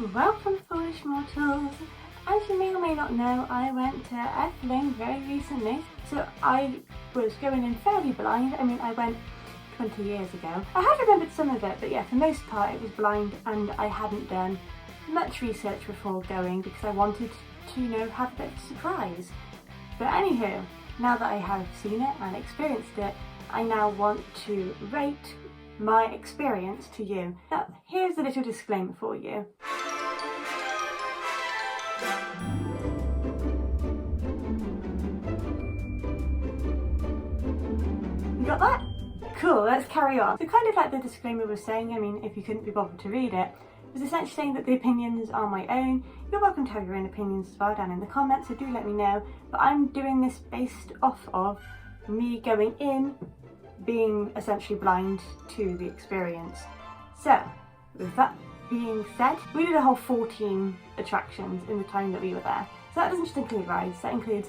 Welcome, foolish mortals. As you may or may not know, I went to Efteling very recently, so I was going in fairly blind. I mean, I went 20 years ago. I had remembered some of it, but yeah, for the most part it was blind, and I hadn't done much research before going because I wanted to, have a bit of a surprise. But anywho, now that I have seen it and experienced it, I now want to rate my experience to you. Now, here's a little disclaimer for you. You got that? Cool, let's carry on. So kind of like the disclaimer was saying, I mean, if you couldn't be bothered to read it, was essentially saying that the opinions are my own. You're welcome to have your own opinions as well down in the comments, so do let me know. But I'm doing this based off of me going in, being essentially blind to the experience. So, with that being said, we did a whole 14 attractions in the time that we were there. So that doesn't just include rides, that includes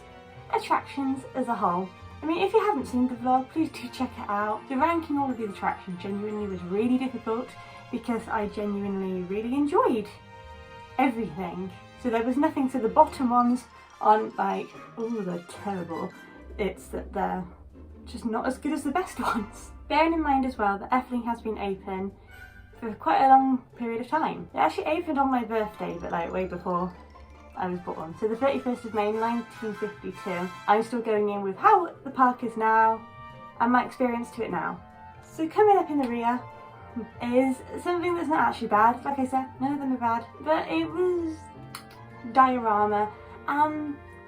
attractions as a whole. I mean, if you haven't seen the vlog, please do check it out. The ranking all of these attractions genuinely was really difficult because I genuinely really enjoyed everything. So there was nothing, so the bottom ones aren't like, oh, they're terrible. It's that they're just not as good as the best ones. Bearing in mind as well that Efteling has been open for quite a long period of time. It actually opened on my birthday, but like way before I was born. So the 31st of May 1952. I'm still going in with how the park is now and my experience to it now. So coming up in the rear is something that's not actually bad. Like I said, none of them are bad, but it was diorama. I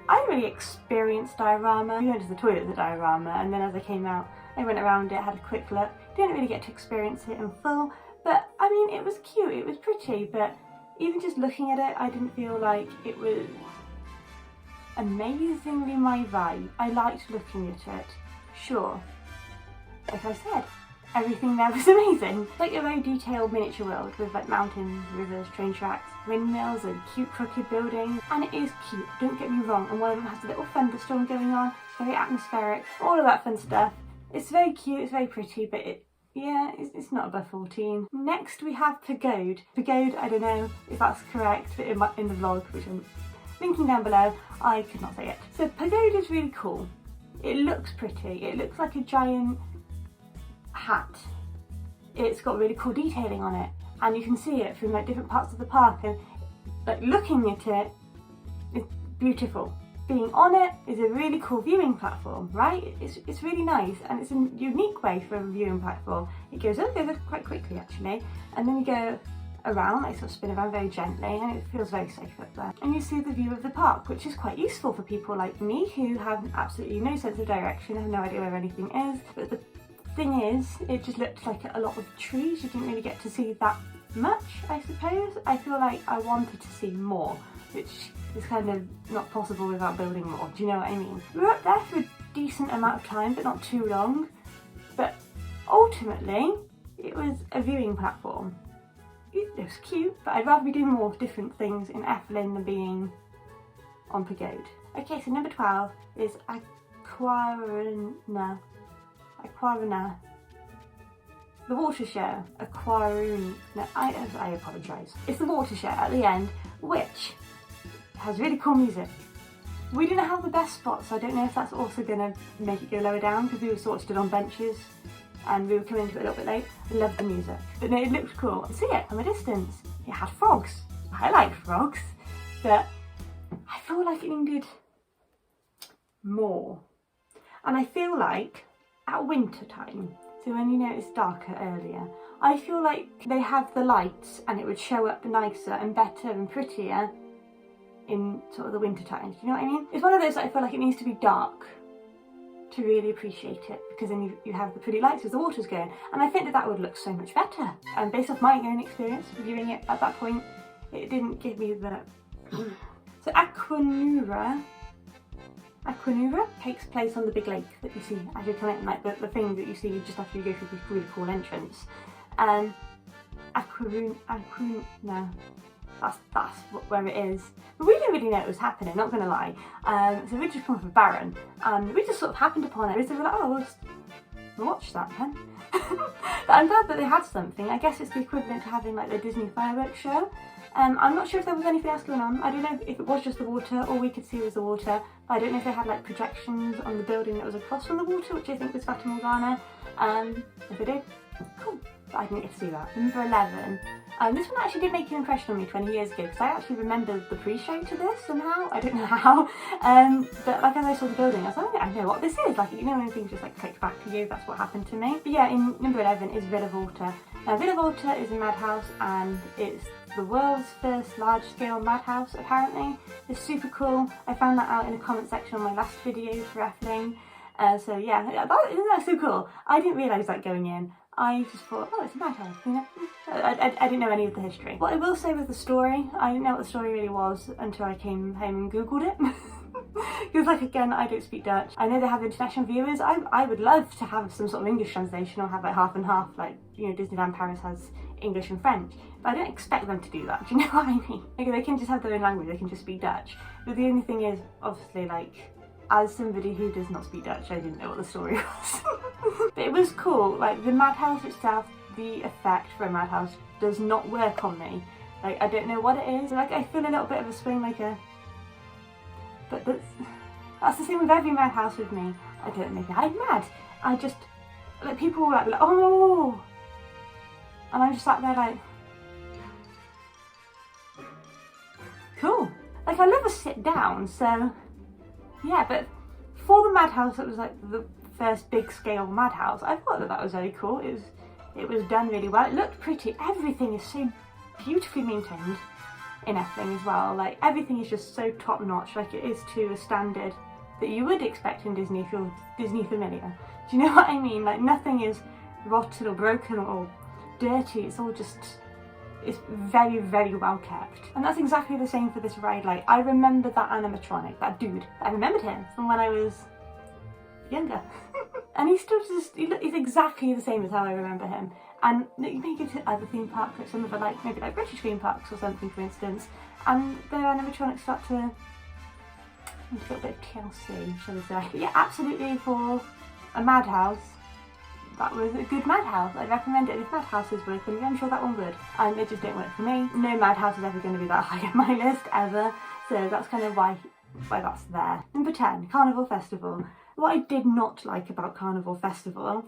didn't really experience diorama. We went to the toilet at the diorama, and then as I came out, I went around it, had a quick look. Didn't really get to experience it in full, but I mean, it was cute, it was pretty, but even just looking at it, I didn't feel like it was amazingly my vibe. I liked looking at it, sure. Like I said, everything there was amazing. It's like a very detailed miniature world with like mountains, rivers, train tracks, windmills and cute crooked buildings. And it is cute, don't get me wrong, and one of them has a little thunderstorm going on. It's very atmospheric, all of that fun stuff. It's very cute, it's very pretty, but it's not above 14. Next we have Pagode. Pagode, I don't know if that's correct, but in the vlog, which I'm linking down below, I could not say it. So Pagode is really cool. It looks pretty. It looks like a giant hat. It's got really cool detailing on it, and you can see it from like different parts of the park, and like looking at it, it's beautiful. Being on it is a really cool viewing platform, right? It's really nice, and it's a unique way for a viewing platform. It goes up quite quickly actually, and then you go around, like sort of spin around very gently, and it feels very safe up there. And you see the view of the park, which is quite useful for people like me who have absolutely no sense of direction, have no idea where anything is. But the thing is, it just looked like a lot of trees. You didn't really get to see that much, I suppose. I feel like I wanted to see more, which is kind of not possible without building more, do you know what I mean? We were up there for a decent amount of time, but not too long. But ultimately, it was a viewing platform. It was cute, but I'd rather be doing more different things in Efteling than being on Pagode. Okay, so number 12 is Aquaruna. The water show. Aquaruna. I apologise. It's the water show at the end, which has really cool music. We didn't have the best spot, so I don't know if that's also going to make it go lower down, because we were sort of stood on benches and we were coming into it a little bit late. I loved the music, but no, it looked cool. See it from a distance. It had frogs. I like frogs, but I feel like it needed more. And I feel like at winter time, so when it's darker earlier, I feel like they have the lights and it would show up nicer and better and prettier in sort of the winter times, do you know what I mean? It's one of those that I feel like it needs to be dark to really appreciate it, because then you have the pretty lights as the water's going, and I think that would look so much better. And based off my own experience viewing it at that point, it didn't give me the... So Aquanura takes place on the big lake that you see as you're coming, like the thing that you see just after you go through this really cool entrance. Aquaruna. That's where it is. But we didn't really know it was happening, not gonna lie. So we just come from Baron, and we just sort of happened upon it. So we're like, oh, we'll just watch that then. But I'm glad that they had something. I guess it's the equivalent to having like the Disney fireworks show. I'm not sure if there was anything else going on. I don't know if it was just the water, all we could see was the water. I don't know if they had like projections on the building that was across from the water, which I think was Fata Morgana. If they did, cool. But I didn't get to see that. Number 11. This one actually did make an impression on me 20 years ago because I actually remember the pre-show to this somehow. I don't know how. But like as I saw the building, I was like, I know what this is. Like, you know when things just like click back to you, that's what happened to me. But yeah, in number 11 is Villa Volta. Now Villa Volta is a madhouse and it's the world's first large-scale madhouse apparently. It's super cool. I found that out in the comment section on my last video for Efteling. So yeah, that's so cool. I didn't realise that going in. I just thought, oh, it's a madhouse, you know? I didn't know any of the history. What I will say with the story, I didn't know what the story really was until I came home and googled it. Because like again, I don't speak Dutch. I know they have international viewers. I would love to have some sort of English translation or have like half and half, like, you know, Disneyland Paris has English and French. But I don't expect them to do that, do you know what I mean? Like, they can just have their own language, they can just speak Dutch. But the only thing is, obviously, like, as somebody who does not speak Dutch, I didn't know what the story was. But it was cool. Like, the madhouse itself, the effect for a madhouse does not work on me. Like, I don't know what it is. Like, I feel a little bit of a swing, like a... But that's the same with every madhouse with me. I don't make me mad. I just... Like, people will like, oh! And I'm just sat there like... Cool. Like, I never sit down, so... Yeah, but for the madhouse, it was like the first big scale madhouse. I thought that was very cool. It was done really well. It looked pretty. Everything is so beautifully maintained in Efteling as well. Like, everything is just so top notch. Like, it is to a standard that you would expect in Disney if you're Disney familiar. Do you know what I mean? Like, nothing is rotten or broken or dirty. It's all just... It's very, very well kept. And that's exactly the same for this ride. Like, I remember that animatronic, that dude. I remembered him from when I was younger. And he's still just, he's exactly the same as how I remember him. And you may go to other theme parks, like some of the, like, maybe like British theme parks or something, for instance, and their animatronics start to, a little bit of TLC, shall we say. But yeah, absolutely for a madhouse, that was a good madhouse. I'd recommend it if madhouses work on you. I'm sure that one would. And it just didn't work for me. No madhouse is ever going to be that high on my list, ever. So that's kind of why that's there. Number 10, Carnival Festival. What I did not like about Carnival Festival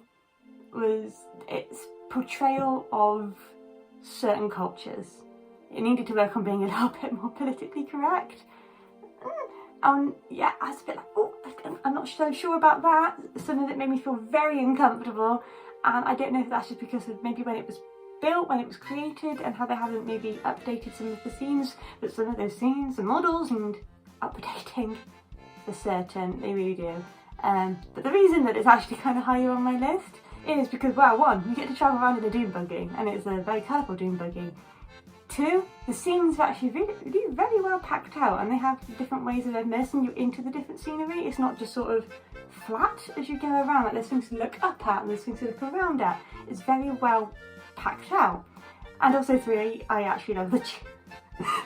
was its portrayal of certain cultures. It needed to work on being a little bit more politically correct. Yeah, I was a bit like, oh, I'm not so sure about that. Some of it made me feel very uncomfortable, and I don't know if that's just because of maybe when it was built, when it was created, and how they haven't maybe updated some of the scenes, but some of those scenes and models and updating for certain, they really do. But the reason that it's actually kind of higher on my list is because, well, one, you get to travel around in a dune buggy, and it's a very colourful dune buggy. 2, the scenes are actually really very well packed out, and they have different ways of immersing you into the different scenery. It's not just sort of flat as you go around, like there's things to look up at and there's things to look around at. It's very well packed out. And also 3, I actually love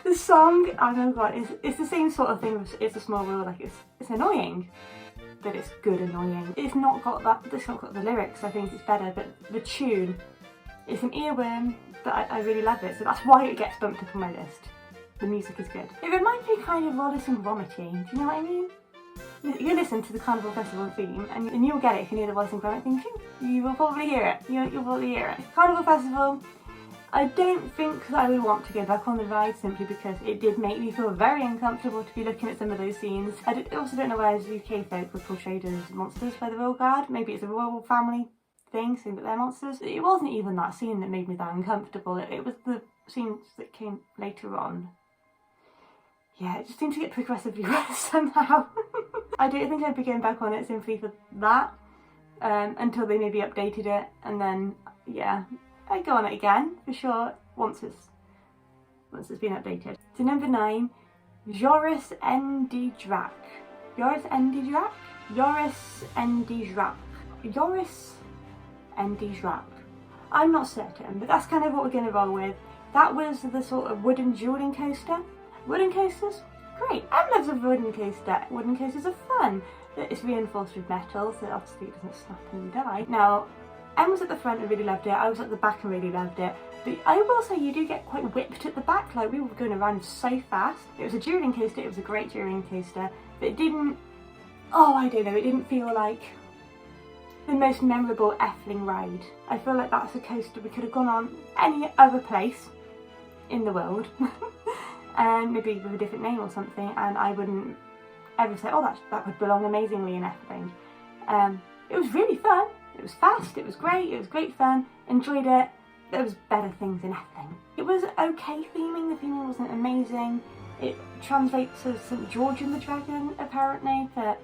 the song. Oh my god, it's the same sort of thing with It's a Small World. Like, it's annoying, but it's good annoying. It's not got the lyrics, I think it's better, but the tune, it's an earworm, but I really love it, so that's why it gets bumped up on my list. The music is good. It reminds me kind of Wallace and Gromity, do you know what I mean? You listen to the Carnival Festival theme, and you'll get it if you hear the Wallace and Gromit theme too. You will probably hear it. You'll probably hear it. Carnival Festival, I don't think that I would want to go back on the ride simply because it did make me feel very uncomfortable to be looking at some of those scenes. I also don't know why UK folk were portrayed as monsters by the Royal Guard. Maybe it's a royal family thing, saying that they're monsters. It wasn't even that scene that made me that uncomfortable. It was the scenes that came later on. Yeah, it just seemed to get progressively worse somehow. I don't think I'd be going back on it simply for that, until they maybe updated it, and then, yeah, I'd go on it again, for sure, once it's been updated. So number 9, Joris en die Draak. Joris en die Draak? Joris en die Draak. Joris en die Draak. I'm not certain, but that's kind of what we're going to roll with. That was the sort of wooden dueling coaster. Wooden coasters? Great! I've loved a wooden coaster. Wooden coasters are fun. It's reinforced with metal, so obviously it doesn't snap and you die. Now, Em was at the front and really loved it, I was at the back and really loved it. But I will say you do get quite whipped at the back, like we were going around so fast. It was a dueling coaster, it was a great dueling coaster, but it didn't, oh I don't know, it didn't feel like the most memorable Efteling ride. I feel like that's a coaster we could have gone on any other place in the world, and maybe with a different name or something, and I wouldn't ever say, oh that would belong amazingly in Efteling. It was really fun, it was fast, it was great fun, enjoyed it. There was better things in Efteling. It was okay theming, the theming wasn't amazing. It translates as St. George and the Dragon apparently, but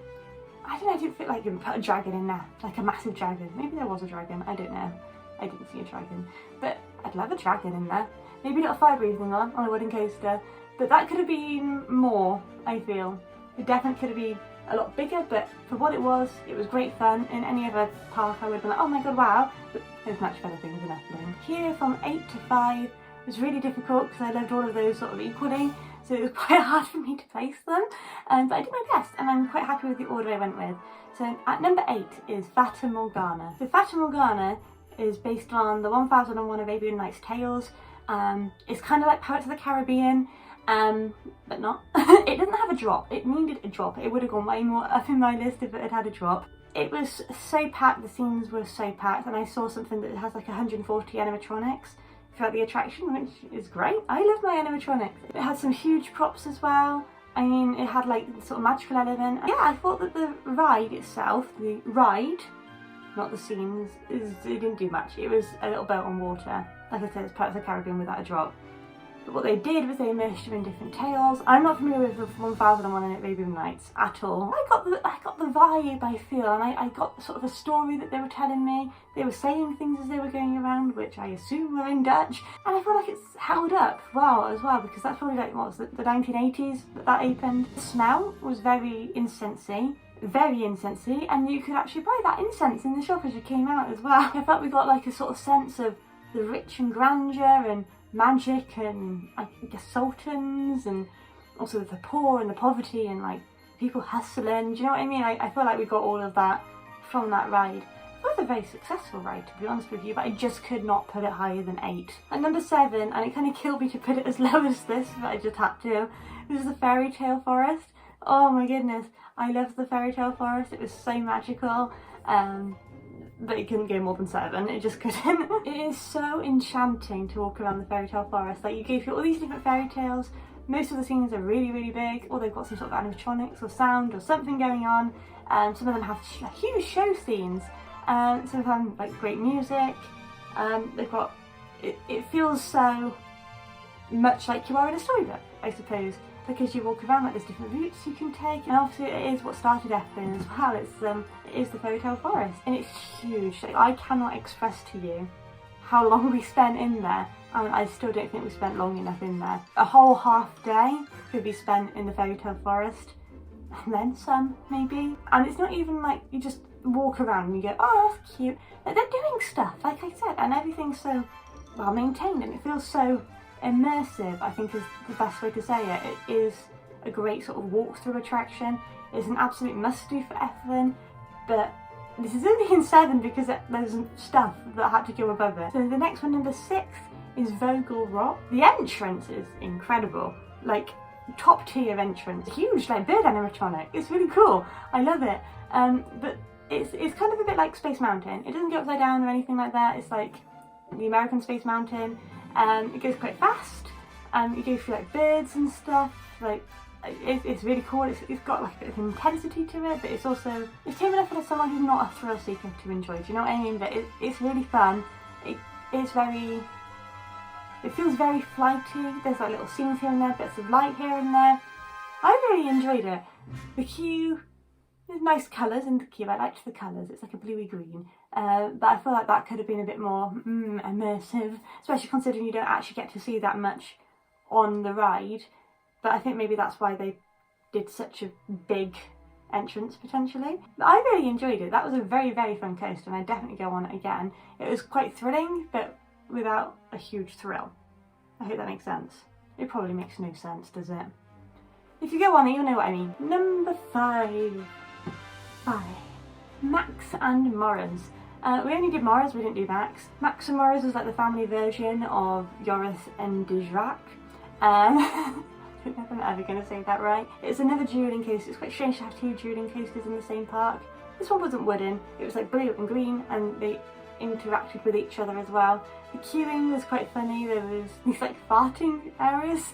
I don't know, I didn't feel like you can put a dragon in there, like a massive dragon. Maybe there was a dragon, I don't know. I didn't see a dragon, but I'd love a dragon in there. Maybe not a fire breathing one on a wooden coaster, but that could have been more, I feel. It definitely could have been a lot bigger, but for what it was great fun. In any other park I would have been like, oh my god, wow, but there's much better things in Efteling. Here from 8 to 5 was really difficult because I loved all of those sort of equally, so it was quite hard for me to place them, but I did my best and I'm quite happy with the order I went with. So at number 8 is Fata Morgana. So Fata Morgana is based on the 1001 Arabian Nights Tales. It's kind of like Pirates of the Caribbean, but not. It doesn't have a drop. It needed a drop. It would have gone way more up in my list if it had had a drop. It was so packed, the scenes were so packed, and I saw something that has like 140 animatronics throughout the attraction, which is great. I love my animatronics. It had some huge props as well. I mean, it had like sort of magical element. Yeah, I thought that the ride itself, the ride, not the scenes, it didn't do much. It was a little boat on water. Like I said, it's Pirates of the Caribbean without a drop. But what they did was they immersed you in different tales. I'm not familiar with the 1001 Arabian Nights at all. I got the vibe, I feel, and I got sort of a story that they were telling me. They were saying things as they were going around, which I assume were in Dutch. And I feel like it's held up well as well, because that's probably like, what was it, the 1980s that opened. The smell was very incensey, and you could actually buy that incense in the shop as you came out as well. I felt we got like a sort of sense of the rich and grandeur and magic and I guess sultans, and also the poor and the poverty and like people hustling, do you know what I mean? I feel like we got all of that from that ride. It was a very successful ride, to be honest with you, but I just could not put it higher than 8. At number 7, and it kind of killed me to put it as low as this, but I just had to, this is the Fairy Tale Forest. Oh my goodness, I loved the Fairy Tale Forest, it was so magical. But it couldn't go more than 7, it just couldn't. It is so enchanting to walk around the Fairy Tale Forest. Like, you go through all these different fairy tales, most of the scenes are really, really big, or they've got some sort of animatronics or sound or something going on. Some of them have huge show scenes, some of them like great music. They've got, it feels so much like you are in a storybook, I suppose, because you walk around, like there's different routes you can take, and obviously it is what started Efteling as well. It is the Fairy Tale Forest, and it's huge. Like, I cannot express to you how long we spent in there, and I still don't think we spent long enough in there. A whole half day could be spent in the Fairy Tale Forest, and then some, maybe. And it's not even like you just walk around and you go, oh, that's cute. Like, they're doing stuff, like I said, and everything's so well maintained, and it feels so immersive, I think is the best way to say it. It is a great sort of walk-through attraction. It's an absolute must-do for Efteling, but this is only in 7 because there's stuff that had to go above it. So the next one, number 6, is Vogel Rock. The entrance is incredible, like top tier entrance, huge, like bird animatronic. It's really cool, I love it. But it's kind of a bit like Space Mountain. It doesn't go upside down or anything like that. It's like the American Space Mountain. It goes quite fast, you go through like birds and stuff, like it's really cool. It's got like a bit of intensity to it, but it's tame enough for someone who's not a thrill seeker to enjoy, do you know what I mean? But it's really fun. It feels very flighty. There's like little scenes here and there, bits of light here and there. I really enjoyed it. The queue, there's nice colours in the queue. I liked the colours. It's like a bluey green. But I feel like that could have been a bit more immersive, especially considering you don't actually get to see that much on the ride. But I think maybe that's why they did such a big entrance, potentially. But I really enjoyed it. That was a very, very fun coaster, and I'd definitely go on it again. It was quite thrilling, but without a huge thrill. I hope that makes sense. It probably makes no sense, does it? If you go on it, you'll know what I mean. Number 5. Max and Moran's. We only did Morris, we didn't do Max. Max and Morris is like the family version of Joris and Dijrak. I don't know if I'm ever going to say that right. It's another dueling coaster. It's quite strange to have two dueling coasters in the same park. This one wasn't wooden, it was like blue and green, and they interacted with each other as well. The queuing was quite funny. There was these like farting areas.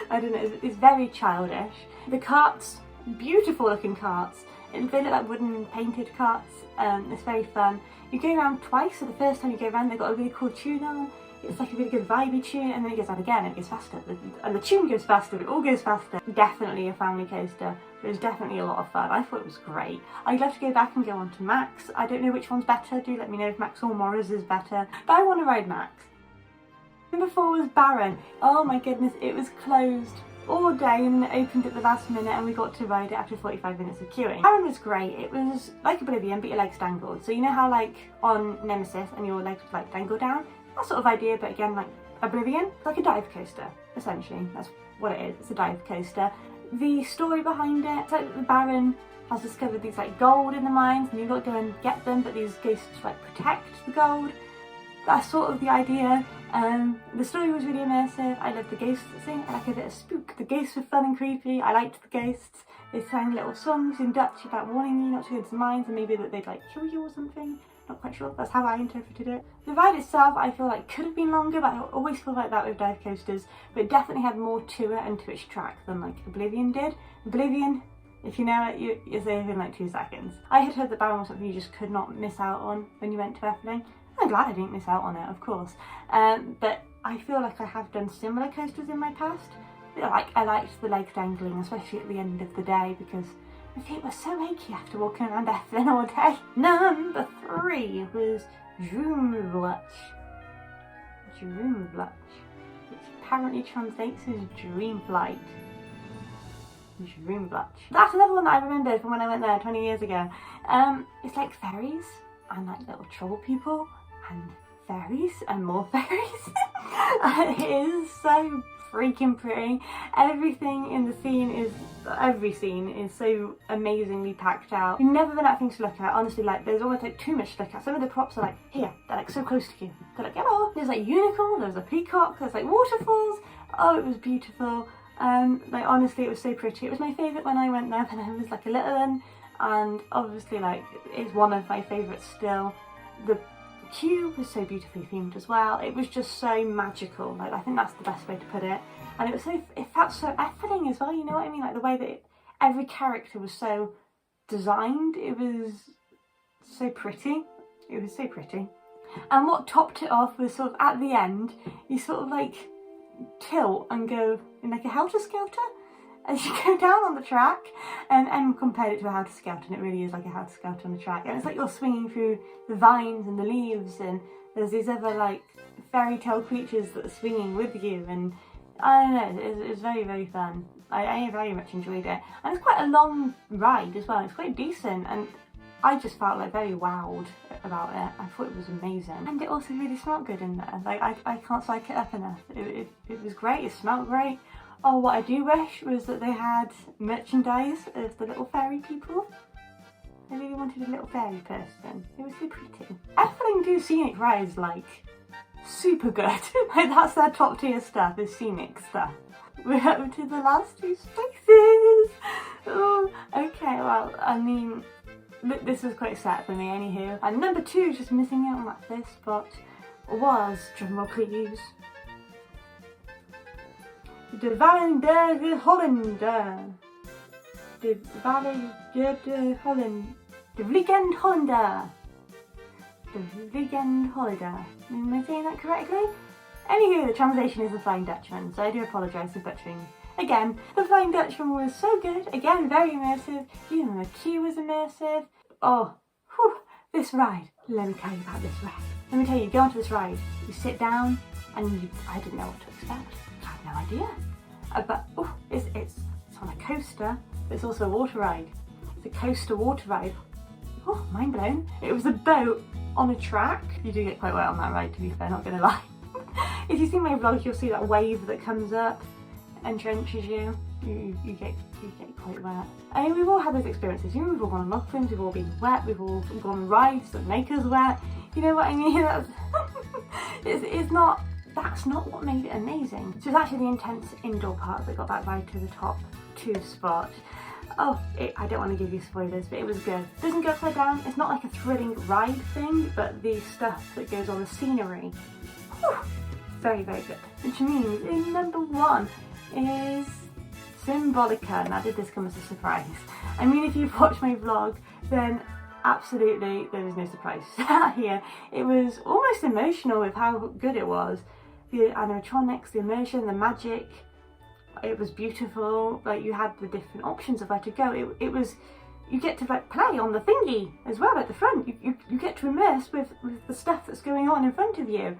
I don't know, it's very childish. The carts, beautiful looking carts. They look like wooden painted carts. It's very fun. You go around twice, so the first time you go around they've got a really cool tune on. It's like a really good vibey tune, and then it goes out again and it goes faster. And the tune goes faster, it all goes faster. Definitely a family coaster. It was definitely a lot of fun. I thought it was great. I'd love to go back and go on to Max. I don't know which one's better. Do let me know if Max or Morris is better. But I want to ride Max. Number 4 was Baron. Oh my goodness, it was closed all day and then it opened at the last minute and we got to ride it after 45 minutes of queuing. Baron was great. It was like Oblivion but your legs dangled. So you know how like on Nemesis and your legs would like dangle down? That sort of idea, but again like Oblivion. It's like a dive coaster, essentially. That's what it is. It's a dive coaster. The story behind it, it's like the Baron has discovered these like gold in the mines and you've got to go and get them, but these ghosts like protect the gold. That's sort of the idea. The story was really immersive. I loved the ghosts that sing. I like a bit of spook. The ghosts were fun and creepy. I liked the ghosts. They sang little songs in Dutch about warning you not to go into the mines and maybe that they'd like kill you or something. Not quite sure. That's how I interpreted it. The ride itself I feel like could have been longer, but I always feel like that with dive coasters. But it definitely had more to it and to its track than like Oblivion did. Oblivion, if you know it, you're there in like 2 seconds. I had heard that Baron was something you just could not miss out on when you went to Efteling. I'm glad I didn't miss out on it, of course. But I feel like I have done similar coasters in my past. I liked the leg dangling, especially at the end of the day, because my feet were so achy after walking around Efteling all day. Number 3 was Droomvlucht. Droomvlucht, which apparently translates as dream flight. Droomvlucht. That's another one that I remembered from when I went there 20 years ago. It's like fairies and like little troll people and fairies and more fairies. It is so freaking pretty. Every scene is so amazingly packed out. You've never run out of things to look at. Honestly, like there's almost like too much to look at. Some of the props are like here, they're like so close to you. They're like hello. There's like unicorn, there's a peacock, there's like waterfalls. Oh, it was beautiful. Like honestly, it was so pretty. It was my favourite when I went there when I was like a little one, and obviously like it's one of my favourites still. The queue was so beautifully themed as well. It was just so magical. Like I think that's the best way to put it. And it felt so Efteling as well. You know what I mean? Like the way that every character was so designed. It was so pretty. It was so pretty. And what topped it off was sort of at the end, you sort of like tilt and go in like a helter-skelter as you go down on the track, and compared it to a helter-skelter, and it really is like a helter-skelter on the track, and it's like you're swinging through the vines and the leaves, and there's these other like fairy tale creatures that are swinging with you, and I don't know, it was very, very fun. I very much enjoyed it, and it's quite a long ride as well. It's quite decent, and I just felt like very wowed about it. I thought it was amazing, and it also really smelled good in there. Like I can't psych it up enough. It was great. It smelled great. Oh, what I do wish was that they had merchandise of the little fairy people. I really wanted a little fairy person. It was so pretty. Efteling do scenic rides like super good. Like that's their top tier stuff, is scenic stuff. We're up to the last 2 spaces. Oh, okay, well, I mean, this was quite sad for me anywho. And number 2, just missing out on that 1st spot, was, drumroll please, De Vallender de Hollander. De Vallender de Holland. De Vliegend Hollander. De Vliegend Hollander. Am I saying that correctly? Anywho, the translation is the Flying Dutchman, so I do apologise for butchering. Again, the Flying Dutchman was so good. Again, very immersive. Even the queue was immersive. Oh, whew, this ride. Let me tell you about this ride. Let me tell you, you go onto this ride, you sit down, and I didn't know what to expect. I had no idea. But oh, it's on a coaster, but it's also a water ride. It's a coaster water ride. Oh, mind blown. It was a boat on a track. You do get quite wet on that ride, to be fair, not gonna lie. If you see my vlog, you'll see that wave that comes up. entrenches you, you get quite wet. I mean, we've all had those experiences. You know, we've all gone on muffins, we've all been wet, we've all gone on rides that make us wet. You know what I mean? That's that's not what made it amazing. So it's actually the intense indoor part that got that ride to the top 2 spot. Oh, I don't want to give you spoilers, but it was good. It doesn't go upside down. It's not like a thrilling ride thing, but the stuff that goes on the scenery, whew, very, very good. Which means in number 1 is Symbolica. Now, did this come as a surprise? I mean, if you've watched my vlog, then absolutely there was no surprise here. It was almost emotional with how good it was. The animatronics, the immersion, the magic. It was beautiful. Like, you had the different options of where to go. It was, you get to like play on the thingy as well at the front. You get to immerse with the stuff that's going on in front of you.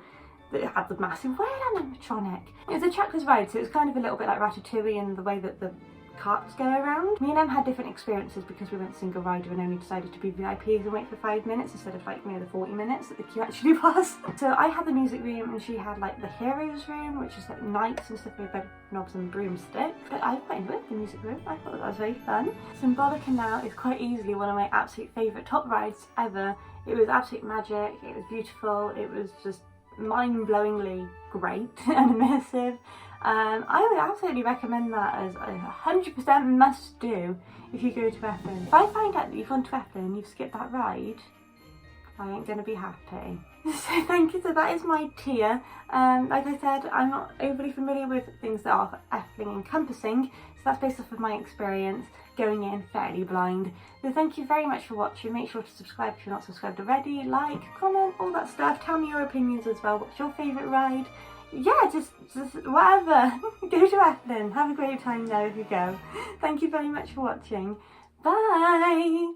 It had the massive whale animatronic. It was a trackless ride, so it was kind of a little bit like Ratatouille in the way that the carts go around. Me and Em had different experiences because we went single rider and only decided to be VIPs and wait for 5 minutes instead of like the 40 minutes that the queue actually was. So I had the music room and she had like the heroes room, which is like knights and stuff with bed knobs and broomsticks. But I quite enjoyed the music room. I thought that was very fun. Symbolica now is quite easily one of my absolute favourite top rides ever. It was absolute magic, it was beautiful, it was just mind-blowingly great and immersive. I would absolutely recommend that as a 100% must do if you go to Efteling. If I find out that you've gone to Efteling and you've skipped that ride, I ain't gonna be happy. So thank you, so that is my tier. Like I said, I'm not overly familiar with things that are Efteling encompassing, so that's based off of my experience going in fairly blind. So thank you very much for watching. Make sure to subscribe if you're not subscribed already, like, comment, all that stuff. Tell me your opinions as well. What's your favourite ride? Yeah, just whatever. Go to Efteling. Have a great time there if you go. Thank you very much for watching. Bye!